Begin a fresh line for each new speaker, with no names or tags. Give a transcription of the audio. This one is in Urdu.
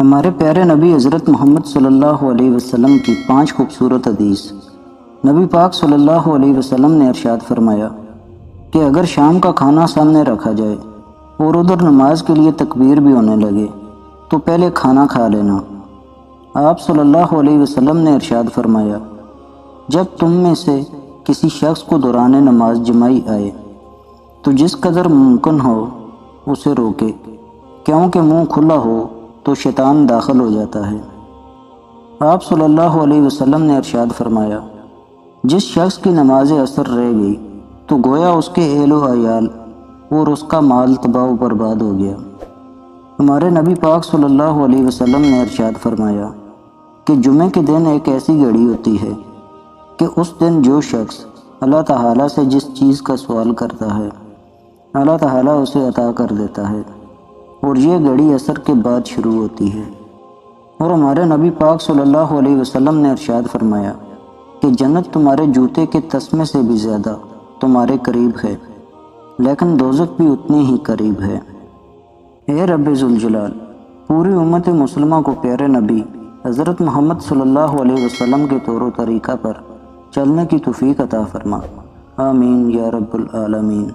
ہمارے پیارے نبی حضرت محمد صلی اللہ علیہ وسلم کی 5 خوبصورت حدیث۔ نبی پاک صلی اللہ علیہ وسلم نے ارشاد فرمایا کہ اگر شام کا کھانا سامنے رکھا جائے اور ادھر نماز کے لیے تکبیر بھی ہونے لگے تو پہلے کھانا کھا لینا۔ آپ صلی اللہ علیہ وسلم نے ارشاد فرمایا، جب تم میں سے کسی شخص کو دوران نماز جماعی آئے تو جس قدر ممکن ہو اسے روکے، کیونکہ منہ کھلا ہو تو شیطان داخل ہو جاتا ہے۔ آپ صلی اللہ علیہ وسلم نے ارشاد فرمایا، جس شخص کی نماز عصر رہ گئی تو گویا اس کے اہل و عیال اور اس کا مال تباہ و برباد ہو گیا۔ ہمارے نبی پاک صلی اللہ علیہ وسلم نے ارشاد فرمایا کہ جمعے کے دن ایک ایسی گھڑی ہوتی ہے کہ اس دن جو شخص اللہ تعالیٰ سے جس چیز کا سوال کرتا ہے اللہ تعالیٰ اسے عطا کر دیتا ہے، اور یہ گھڑی عصر کے بعد شروع ہوتی ہے۔ اور ہمارے نبی پاک صلی اللہ علیہ وسلم نے ارشاد فرمایا کہ جنت تمہارے جوتے کے تسمے سے بھی زیادہ تمہارے قریب ہے، لیکن دوزخ بھی اتنی ہی قریب ہے۔ اے رب ذوالجلال، پوری امت مسلمہ کو پیارے نبی حضرت محمد صلی اللہ علیہ وسلم کے طور و طریقہ پر چلنے کی توفیق عطا فرما، آمین یا رب العالمین۔